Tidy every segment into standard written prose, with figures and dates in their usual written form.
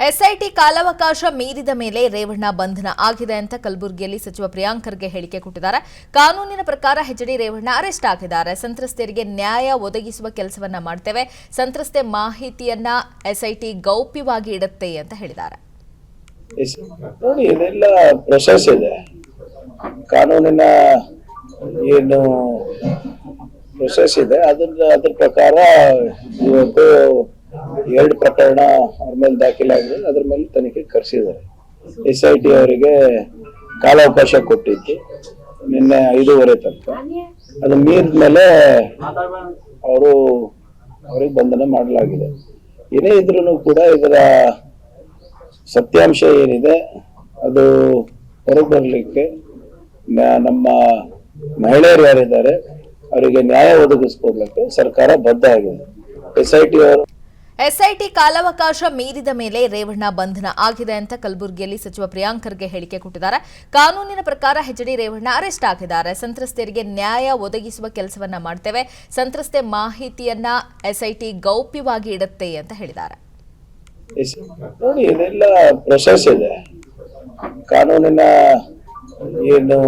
SIT ಕಾಲಾವಕಾಶ ಮೀರಿದ ಮೇಲೆ ರೇವಣ್ಣ ಬಂಧನ ಆಗಿದೆ ಅಂತ ಕಲಬುರಗಿಯಲ್ಲಿ ಸಚಿವ ಪ್ರಿಯಾಂಕ್ ಖರ್ಗೆ ಹೇಳಿಕೆ ಕೊಟ್ಟಿದ್ದಾರೆ. ಕಾನೂನಿನ ಪ್ರಕಾರ ಎಚ್ಡಿ ರೇವಣ್ಣ ಅರೆಸ್ಟ್ ಆಗಿದ್ದಾರೆ. ಸಂತ್ರಸ್ತರಿಗೆ ನ್ಯಾಯ ಒದಗಿಸುವ ಕೆಲಸವನ್ನ ಮಾಡ್ತೇವೆ. ಸಂತ್ರಸ್ತೆ ಮಾಹಿತಿಯನ್ನ ಎಸ್ಐಟಿ ಗೌಪ್ಯವಾಗಿ ಇಡುತ್ತೆ ಅಂತ ಹೇಳಿದ್ದಾರೆ. ನೋಡಿ, ಇದೆಲ್ಲ ಪ್ರೊಸೆಸ್ ಇದೆ. ಕಾನೂನಿನ ಏನು ಪ್ರೊಸೆಸ್ ಇದೆ ಅದ್ರ ಪ್ರಕಾರ ಇವತ್ತು 2 ಪ್ರಕರಣ ಅವ್ರ ಮೇಲೆ ದಾಖಲಾಗಿದೆ. ಅದ್ರ ಮೇಲೆ ತನಿಖೆ ಕರೆಸಿದ್ದಾರೆ. SIT ಅವರಿಗೆ ಕಾಲಾವಕಾಶ ಕೊಟ್ಟಿತ್ತು ನಿನ್ನೆ 5:30 ತನಕ. ಅದು ಮೀರಿದ ಮೇಲೆ ಅವ್ರಿಗೆ ಬಂಧನ ಮಾಡಲಾಗಿದೆ. ಏನೇ ಇದ್ರೂ ಕೂಡ ಇದರ ಸತ್ಯಾಂಶ ಏನಿದೆ ಅದು ಹೊರಗೆ ಬರಲಿಕ್ಕೆ ನಮ್ಮ ಮಹಿಳೆಯರು ಯಾರಿದ್ದಾರೆ ಅವರಿಗೆ ನ್ಯಾಯ ಒದಗಿಸ್ಕೊಡ್ಲಿಕ್ಕೆ ಸರ್ಕಾರ ಬದ್ಧ ಆಗಿದೆ. ಎಸ್ಐಟಿ ಕಾಲಾವಕಾಶ ಮೀರಿದ ಮೇಲೆ ರೇವಣ್ಣ ಬಂಧನ ಆಗಿದೆ ಅಂತ ಕಲಬುರಗಿಯಲ್ಲಿ ಸಚಿವ ಪ್ರಿಯಾಂಕ್ ಖರ್ಗೆ ಹೇಳಿಕೆ ಕೊಟ್ಟಿದ್ದಾರೆ. ಕಾನೂನಿನ ಪ್ರಕಾರ ಎಚ್ಡಿ ರೇವಣ್ಣ ಅರೆಸ್ಟ್ ಆಗಿದ್ದಾರೆ. ಸಂತ್ರಸ್ತರಿಗೆ ನ್ಯಾಯ ಒದಗಿಸುವ ಕೆಲಸವನ್ನ ಮಾಡ್ತೇವೆ. ಸಂತ್ರಸ್ತೆ ಮಾಹಿತಿಯನ್ನ ಎಸ್ಐಟಿ ಗೌಪ್ಯವಾಗಿ ಇಡುತ್ತೆ ಅಂತ ಹೇಳಿದ್ದಾರೆ. ನೋಡಿ, ಇದೆಲ್ಲ ಪ್ರೊಸೆಸ್ ಇದೆ. ಕಾನೂನಿನ ಏನು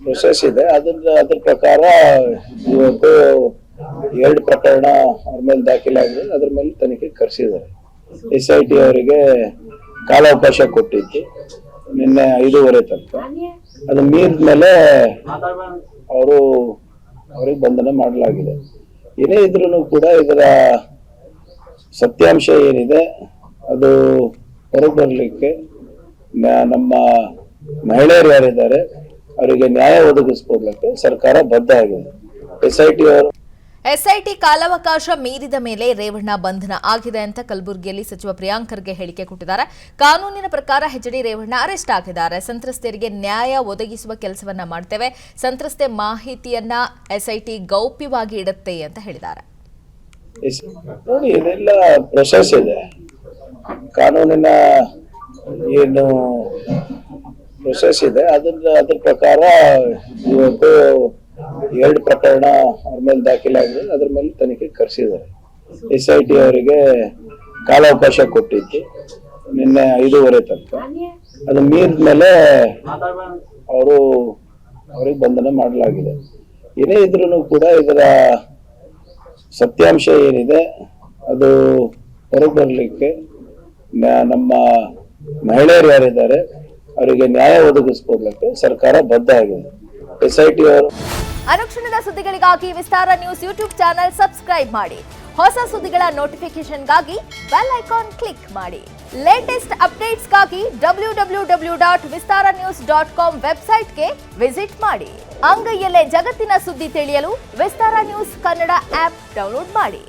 ಪ್ರೊಸೆಸ್ ಇದೆ ಅದ್ರ ಪ್ರಕಾರ ಇವತ್ತು 2 ಪ್ರಕರಣ ಅವ್ರ ಮೇಲೆ ದಾಖಲಾಗಿದೆ. ಅದ್ರ ಮೇಲೆ ತನಿಖೆ ಕರೆಸಿದ್ದಾರೆ. SIT ಅವರಿಗೆ ಕಾಲಾವಕಾಶ ಕೊಟ್ಟಿತ್ತು ನಿನ್ನೆ 5:30 ತನಕ. ಅದು ಮೀರಿದ ಮೇಲೆ ಅವ್ರಿಗೆ ಬಂಧನ ಮಾಡಲಾಗಿದೆ. ಏನೇ ಇದ್ರೂ ಕೂಡ ಇದರ ಸತ್ಯಾಂಶ ಏನಿದೆ ಅದು ಹೊರಗೆ ಬರಲಿಕ್ಕೆ ನಮ್ಮ ಮಹಿಳೆಯರು ಯಾರಿದ್ದಾರೆ ಅವರಿಗೆ ನ್ಯಾಯ ಒದಗಿಸ್ಕೊಡ್ಲಿಕ್ಕೆ ಸರ್ಕಾರ ಬದ್ಧ ಆಗಿದೆ. ಎಸ್ಐಟಿ ಕಾಲಾವಕಾಶ ಮೀರಿದ ಮೇಲೆ ರೇವಣ್ಣ ಬಂಧನ ಆಗಿದೆ ಅಂತ ಕಲಬುರಗಿಯಲ್ಲಿ ಸಚಿವ ಪ್ರಿಯಾಂಕ್ ಖರ್ಗೆ ಹೇಳಿಕೆ ಕೊಟ್ಟಿದ್ದಾರೆ. ಕಾನೂನಿನ ಪ್ರಕಾರ ಎಚ್ಡಿ ರೇವಣ್ಣ ಅರೆಸ್ಟ್ ಆಗಿದ್ದಾರೆ. ಸಂತ್ರಸ್ತರಿಗೆ ನ್ಯಾಯ ಒದಗಿಸುವ ಕೆಲಸವನ್ನ ಮಾಡ್ತೇವೆ. ಸಂತ್ರಸ್ತೆ ಮಾಹಿತಿಯನ್ನ ಎಸ್ಐಟಿ ಗೌಪ್ಯವಾಗಿ ಇಡುತ್ತೆ ಅಂತ ಹೇಳಿದ್ದಾರೆ. ನೋಡಿ, ಇದೆಲ್ಲ ಪ್ರೊಸೆಸ್ ಇದೆ. ಕಾನೂನಿನ ಏನು ಪ್ರೊಸೆಸ್ ಇದೆ ಅದ್ರ ಪ್ರಕಾರ ಇವತ್ತು 2 ಪ್ರಕರಣ ಅವ್ರ ಮೇಲೆ ದಾಖಲಾಗಿದೆ. ಅದ್ರ ಮೇಲೆ ತನಿಖೆ ಕರೆಸಿದ್ದಾರೆ. SIT ಅವರಿಗೆ ಕಾಲಾವಕಾಶ ಕೊಟ್ಟಿತ್ತು ನಿನ್ನೆ 5:30 ತನಕ. ಅದು ಮೀರಿದ ಮೇಲೆ ಅವ್ರಿಗೆ ಬಂಧನ ಮಾಡಲಾಗಿದೆ. ಏನೇ ಇದ್ರೂ ಕೂಡ ಇದರ ಸತ್ಯಾಂಶ ಏನಿದೆ ಅದು ಹೊರಗೆ ಬರಲಿಕ್ಕೆ ನಮ್ಮ ಮಹಿಳೆಯರು ಯಾರಿದ್ದಾರೆ ಅವರಿಗೆ ನ್ಯಾಯ ಒದಗಿಸ್ಕೊಡ್ಲಿಕ್ಕೆ ಸರ್ಕಾರ ಬದ್ಧ ಆಗಿದೆ. SIT ಅವರು ಅನುಕ್ಷಣದ ಸುದ್ದಿಗಳಿಗಾಗಿ ವಿಸ್ತಾರ ನ್ಯೂಸ್ ಯೂಟ್ಯೂಬ್ ಚಾನೆಲ್ ಸಬ್ಸ್ಕ್ರೈಬ್ ಮಾಡಿ. ಹೊಸ ಸುದ್ದಿಗಳ ನೋಟಿಫಿಕೇಶನ್ಗಾಗಿ ಬೆಲ್ ಐಕಾನ್ ಕ್ಲಿಕ್ ಮಾಡಿ. ಲೇಟೆಸ್ಟ್ ಅಪ್ಡೇಟ್ಸ್ಗಾಗಿ www.vistaranews.com ವೆಬ್ಸೈಟ್ಗೆ ವಿಸಿಟ್ ಮಾಡಿ. ಅಂಗೈಯಲ್ಲೇ ಜಗತ್ತಿನ ಸುದ್ದಿ ತಿಳಿಯಲು ವಿಸ್ತಾರ ನ್ಯೂಸ್ ಕನ್ನಡ ಆಪ್ ಡೌನ್ಲೋಡ್ ಮಾಡಿ.